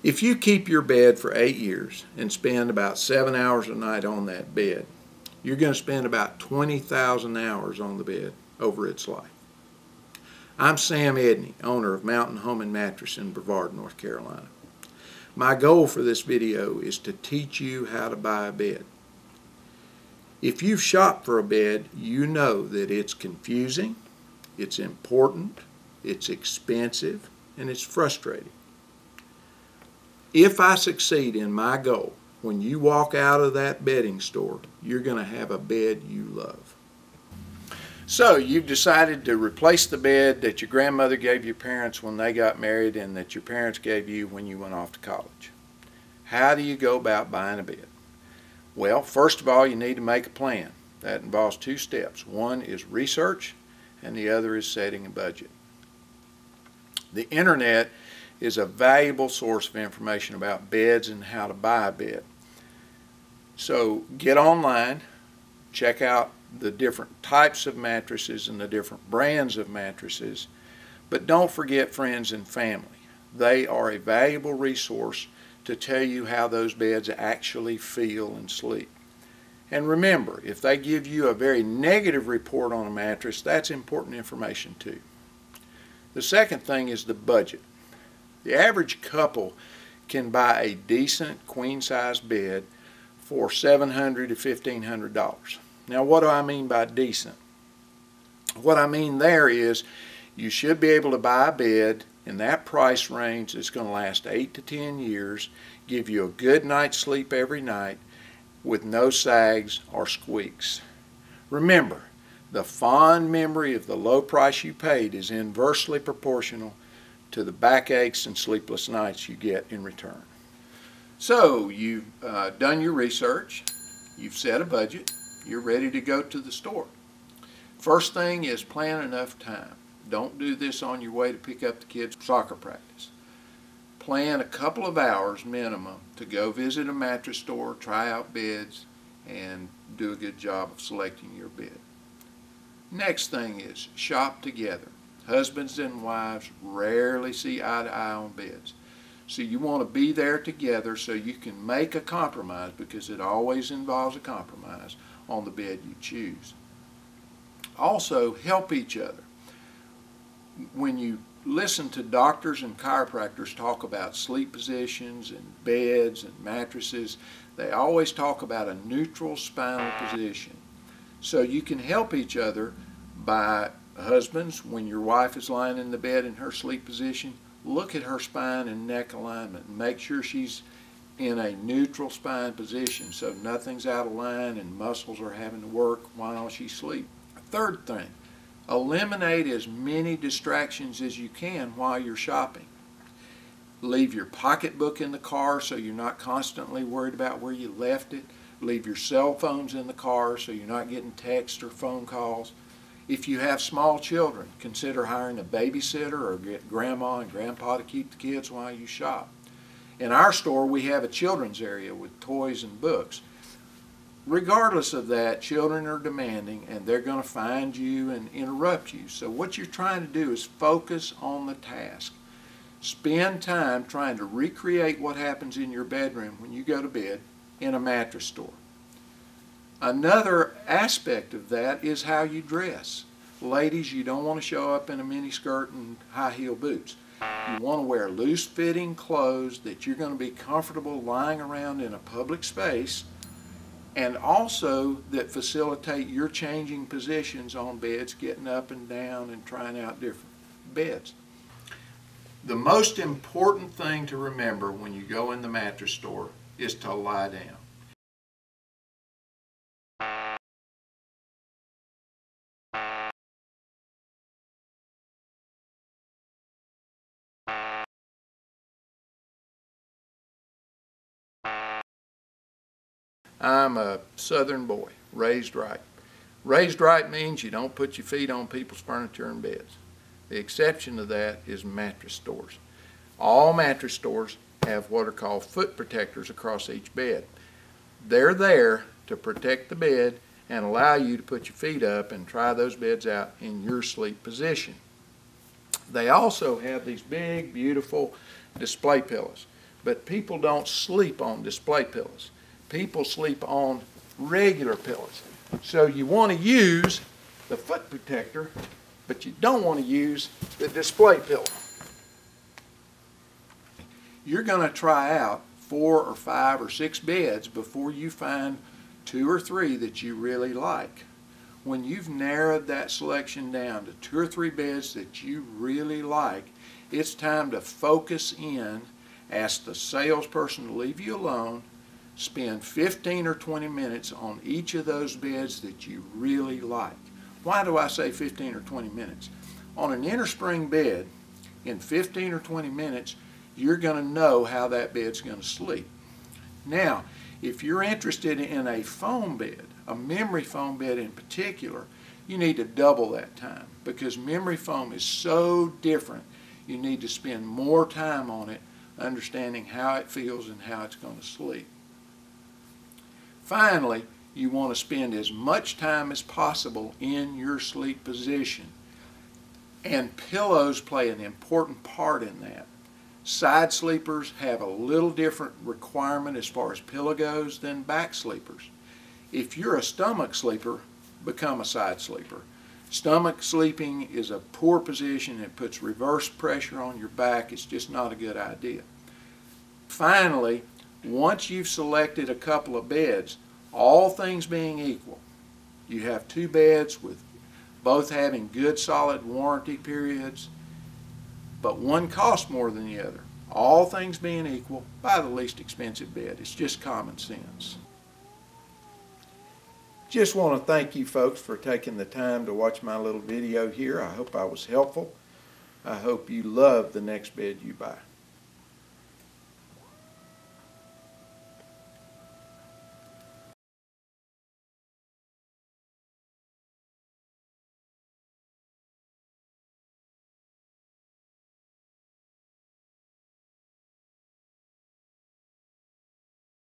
If you keep your bed for 8 years and spend about 7 hours a night on that bed, you're going to spend about 20,000 hours on the bed over its life. I'm Sam Edney, owner of Mountain Home and Mattress in Brevard, North Carolina. My goal for this video is to teach you how to buy a bed. If you've shopped for a bed, you know that it's confusing, it's important, it's expensive, and it's frustrating. If I succeed in my goal, when you walk out of that bedding store, you're going to have a bed you love. So you've decided to replace the bed that your grandmother gave your parents when they got married and that your parents gave you when you went off to college. How do you go about buying a bed? Well, first of all, you need to make a plan. That involves 2 steps. One is research and the other is setting a budget. The internet is a valuable source of information about beds and how to buy a bed. So get online, check out the different types of mattresses and the different brands of mattresses, but don't forget friends and family. They are a valuable resource to tell you how those beds actually feel and sleep. And remember, if they give you a very negative report on a mattress, that's important information too. The second thing is the budget. The average couple can buy a decent queen-size bed for $700 to $1,500. Now, what do I mean by decent? What I mean there is you should be able to buy a bed in that price range that's going to last 8 to 10 years, give you a good night's sleep every night with no sags or squeaks. Remember, the fond memory of the low price you paid is inversely proportional to the backaches and sleepless nights you get in return. So you've done your research, you've set a budget, you're ready to go to the store. First thing is plan enough time. Don't do this on your way to pick up the kids' soccer practice. Plan a couple of hours minimum to go visit a mattress store, try out beds, and do a good job of selecting your bed. Next thing is shop together. Husbands and wives rarely see eye to eye on beds. So you want to be there together so you can make a compromise, because it always involves a compromise on the bed you choose. Also, help each other. When you listen to doctors and chiropractors talk about sleep positions and beds and mattresses, they always talk about a neutral spinal position. So you can help each other by, husbands, when your wife is lying in the bed in her sleep position, look at her spine and neck alignment and make sure she's in a neutral spine position so nothing's out of line and muscles are having to work while she sleeps. Third thing, eliminate as many distractions as you can while you're shopping. Leave your pocketbook in the car so you're not constantly worried about where you left it. Leave your cell phones in the car so you're not getting texts or phone calls. If you have small children, consider hiring a babysitter or get grandma and grandpa to keep the kids while you shop. In our store, we have a children's area with toys and books. Regardless of that, children are demanding and they're going to find you and interrupt you. So what you're trying to do is focus on the task. Spend time trying to recreate what happens in your bedroom when you go to bed in a mattress store. Another aspect of that is how you dress. Ladies, you don't want to show up in a mini skirt and high heel boots. You want to wear loose fitting clothes that you're going to be comfortable lying around in a public space, and also that facilitate your changing positions on beds, getting up and down and trying out different beds. The most important thing to remember when you go in the mattress store is to lie down. I'm a southern boy, raised right. Raised right means you don't put your feet on people's furniture and beds. The exception to that is mattress stores. All mattress stores have what are called foot protectors across each bed. They're there to protect the bed and allow you to put your feet up and try those beds out in your sleep position. They also have these big, beautiful display pillows. But people don't sleep on display pillows. People sleep on regular pillows. So you want to use the foot protector, but you don't want to use the display pillow. You're going to try out 4 or 5 or 6 beds before you find 2 or 3 that you really like. When you've narrowed that selection down to 2 or 3 beds that you really like, it's time to focus in, ask the salesperson to leave you alone, spend 15 or 20 minutes on each of those beds that you really like. Why do I say 15 or 20 minutes? On an innerspring bed, in 15 or 20 minutes, you're going to know how that bed's going to sleep. Now, if you're interested in a foam bed, a memory foam bed in particular, you need to double that time, because memory foam is so different. You need to spend more time on it, understanding how it feels and how it's going to sleep. Finally, you want to spend as much time as possible in your sleep position. And pillows play an important part in that. Side sleepers have a little different requirement as far as pillow goes than back sleepers. If you're a stomach sleeper, become a side sleeper. Stomach sleeping is a poor position. It puts reverse pressure on your back. It's just not a good idea. Finally, once you've selected a couple of beds, all things being equal, you have 2 beds with both having good solid warranty periods, but one costs more than the other. All things being equal, buy the least expensive bed. It's just common sense. Just want to thank you folks for taking the time to watch my little video here. I hope I was helpful. I hope you love the next bed you buy.